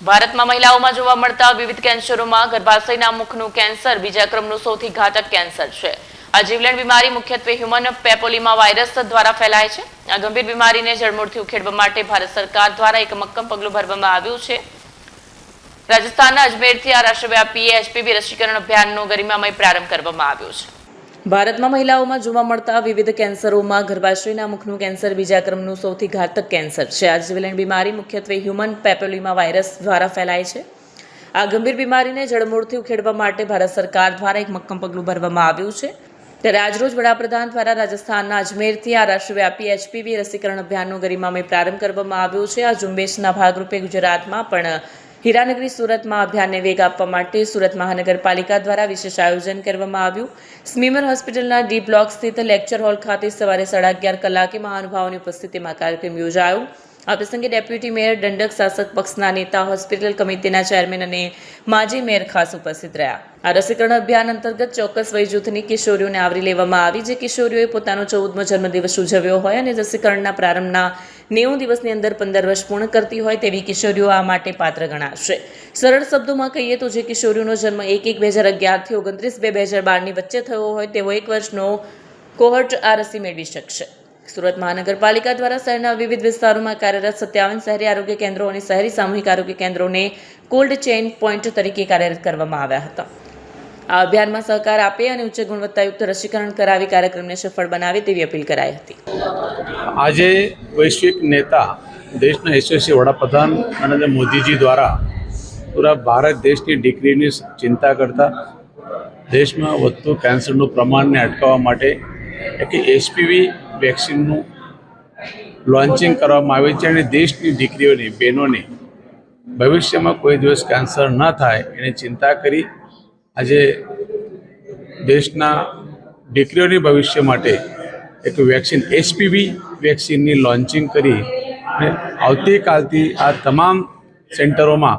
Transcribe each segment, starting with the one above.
ભારતમાં મહિલાઓમાં જોવા મળતા વિવિધ કેન્સરોમાં ગર્ભાશયના મુખનું કેન્સર બીજા ક્રમનું સૌથી ઘાતક કેન્સર છે। આ જીવલેણ બીમારી મુખ્યત્વે હ્યુમન પેપોલિમા વાયરસ દ્વારા ફેલાય છે। આ ગંભીર બીમારીને જડમૂળથી ઉખેડવા માટે ભારત સરકાર દ્વારા એક મક્કમ પગલું ભરવામાં આવ્યું છે। રાજસ્થાનના અજમેરથી આ રાષ્ટ્રવ્યાપી એચપીવી રસીકરણ અભિયાનનો ગરિમામય પ્રારંભ કરવામાં આવ્યો છે। ભારતમાં મહિલાઓમાં જોવા મળતા વિવિધ કેન્સરોમાં ગર્ભાશયના મુખનું કેન્સર બીજા ક્રમનું સૌથી ઘાતક કેન્સર છે। આ જીવલેણ બીમારી મુખ્યત્વે હ્યુમન પેપોલિમા વાયરસ દ્વારા ફેલાય છે। આ ગંભીર બીમારીને જડમૂળથી ઉખેડવા માટે ભારત સરકાર દ્વારા એક મક્કમ પગલું ભરવામાં આવ્યું છે। ત્યારે આજરોજ વડાપ્રધાન દ્વારા રાજસ્થાનના અજમેરથી આ રાષ્ટ્રવ્યાપી એચપીવી રસીકરણ અભિયાનનો ગરિમામય પ્રારંભ કરવામાં આવ્યો છે। આ ઝુંબેશના ભાગરૂપે ગુજરાતમાં પણ હીરાનગરી સુરતમાં અભિયાનને વેગ આપવા માટે સુરત મહાનગરપાલિકા દ્વારા વિશેષ આયોજન કરવામાં આવ્યું। સ્મીમર હોસ્પિટલના ડી બ્લોક સ્થિત લેક્ચર હોલ ખાતે સવારે 11:30 કલાકે મહાનુભાવોની ઉપસ્થિતિમાં કાર્યક્રમ યોજાયો। આ પ્રસંગે ડેપ્યુટી મેયર, દંડક શાસક પક્ષના નેતા, હોસ્પિટલ કમિટીના ચેરમેન અને માજી મેયર ખાસ ઉપસ્થિત રહ્યા। આ રસીકરણ અભિયાન અંતર્ગત ચોક્કસ વય જૂથની કિશોરીઓને આવરી લેવામાં આવી, જે કિશોરીઓએ પોતાનો 14મો જન્મદિવસ ઉજવ્યો હોય અને રસીકરણના પ્રારંભના 90 દિવસની અંદર 15 વર્ષ પૂર્ણ કરતી હોય તેવી કિશોરીઓ આ માટે પાત્ર ગણાશે। સરળ શબ્દોમાં કહીએ તો જે કિશોરીઓનો જન્મ 1/1/2011 થી 29/2/2012 વચ્ચે થયો હોય તેવો 1 વર્ષનો કોહોર્ટ આ રસી મેળવી શકશે। સુરત મહાનગરપાલિકા દ્વારા શહેરના વિવિધ વિસ્તારોમાં કાર્યરત 57 શહેરી આરોગ્ય કેન્દ્રો અને શહેરી સામૂહિક આરોગ્ય કેન્દ્રોને કોલ્ડ ચેઇન પોઈન્ટ તરીકે કાર્યરત કરવામાં આવ્યા હતા। આ અભિયાનમાં સહકાર આપે અને ઉચ્ચ ગુણવત્તાયુક્ત રસીકરણ કરાવી કાર્યક્રમને સફળ બનાવે તેવી અપીલ કરાઈ હતી। આજે વૈશ્વિક નેતા દેશના યશસ્વી વડાપ્રધાન નરેન્દ્ર મોદીજી દ્વારા પૂરા ભારત દેશની દીકરીની ચિંતા કરતા દેશમાં વધતું કેન્સરનું પ્રમાણને અટકાવવા માટે એક એચપીવી વેક્સિનનું લોન્ચિંગ કરવામાં આવે છે અને દેશની દીકરીઓની, બહેનોની ભવિષ્યમાં કોઈ દિવસ કેન્સર ન થાય એની ચિંતા કરી આજે દેશના દીકરીઓની ભવિષ્ય માટે એક વેક્સિન એચપીવી વેક્સિનની લોન્ચિંગ કરી અને આવતીકાલથી આ તમામ સેન્ટરોમાં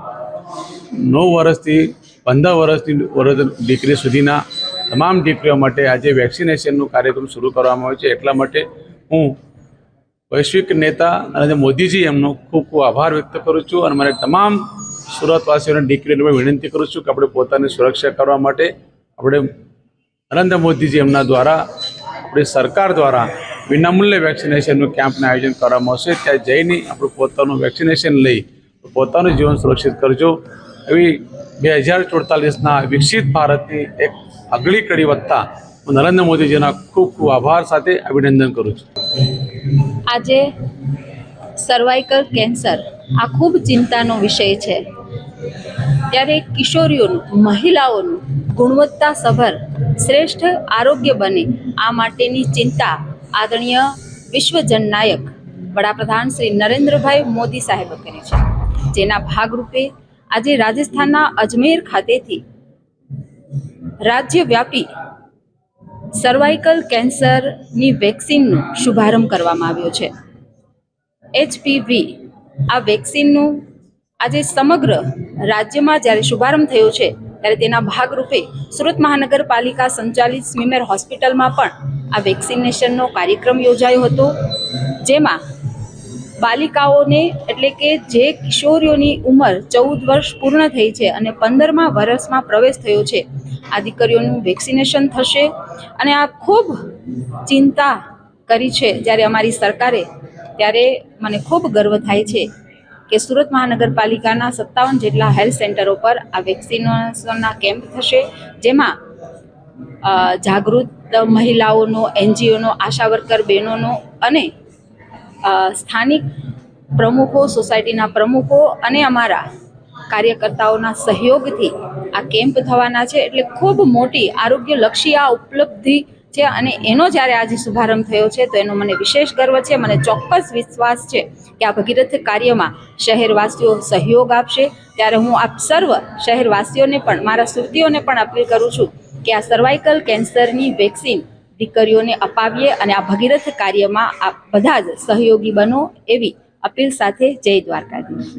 9 વર્ષથી 15 વર્ષની દીકરી સુધીના તમામ દીકરીઓ માટે આજે વેક્સિનેશનનો કાર્યક્રમ શરૂ કરવામાં આવ્યો છે। એટલા માટે હું વૈશ્વિક નેતા નરેન્દ્ર મોદીજી એમનો ખૂબ ખૂબ આભાર વ્યક્ત કરું છું અને મારે તમામ સુરતવાસીઓને દીકરીઓને વિનંતી કરું છું કે આપણે પોતાની સુરક્ષા કરવા માટે આપણે નરેન્દ્ર મોદીજી એમના દ્વારા આપણી સરકાર દ્વારા વિનામૂલ્યે વેક્સિનેશનનું કેમ્પનું આયોજન કરવામાં આવશે। ત્યાં જઈને આપણે પોતાનું વેક્સિનેશન લઈ પોતાનું જીવન સુરક્ષિત કરજો એવી 2048ના વિકસિત ભારતની એક આગલી કડી વધતા હું નરેન્દ્ર મોદીજીના ખૂબ ખૂબ આભાર સાથે અભિનંદન કરું છું। આજે સર્વાઇકલ કેન્સર આ ખૂબ ચિંતાનો વિષય છે, ત્યારે કિશોરીઓનું, મહિલાઓનું ગુણવત્તાસભર શ્રેષ્ઠ આરોગ્ય બને આ માટેની ચિંતા આદરણીય વિશ્વ જનનાયક વડાપ્રધાન શ્રી નરેન્દ્રભાઈ મોદી સાહેબે કરી છે, જેના ભાગરૂપે આજે રાજસ્થાનના અજમેર ખાતેથી રાજ્યવ્યાપી સર્વાઇકલ કેન્સરની વેક્સિનનો શુભારંભ કરવામાં આવ્યો છે। એચપીવી આ વેક્સિનનું આજે સમગ્ર રાજ્યમાં જ્યારે શુભારંભ થયો છે ત્યારે તેના ભાગરૂપે સુરત મહાનગરપાલિકા સંચાલિત સ્મીમેર હોસ્પિટલમાં પણ આ વેક્સિનેશનનો કાર્યક્રમ યોજાયો હતો, જેમાં બાલિકાઓને એટલે કે જે કિશોરીઓની ઉંમર 14 વર્ષ પૂર્ણ થઈ છે અને 15મા વર્ષમાં પ્રવેશ થયો છે આ દીકરીઓનું વેક્સિનેશન થશે। અને આ ખૂબ ચિંતા કરી છે જ્યારે અમારી સરકારે, ત્યારે મને ખૂબ ગર્વ થાય છે કે સુરત મહાનગરપાલિકાના 57 જેટલા હેલ્થ સેન્ટરો પર આ વેક્સિનેશનના કેમ્પ થશે, જેમાં જાગૃત મહિલાઓનો, એનજીઓનો, આશા વર્કર બહેનોનો અને સ્થાનિક પ્રમુખો, સોસાયટીના પ્રમુખો અને અમારા કાર્યકર્તાઓના સહયોગથી આ કેમ્પ થવાના છે। એટલે ખૂબ મોટી આરોગ્યલક્ષી આ ઉપલબ્ધિ છે અને એનો જ્યારે આજે શુભારંભ થયો છે તો એનો મને વિશેષ ગર્વ છે। મને ચોક્કસ વિશ્વાસ છે કે આ ભગીરથ કાર્યમાં શહેરવાસીઓ સહયોગ આપશે। ત્યારે હું આપ સર્વ શહેરવાસીઓને પણ, મારા સુરતીઓને પણ અપીલ કરું છું કે આ સર્વાઇકલ કેન્સરની વેક્સિન દીકરીઓને અપાવીએ અને આ ભગીરથ કાર્યમાં આપ બધા જ સહયોગી બનો એવી અપીલ સાથે જય દ્વારકાધીશ।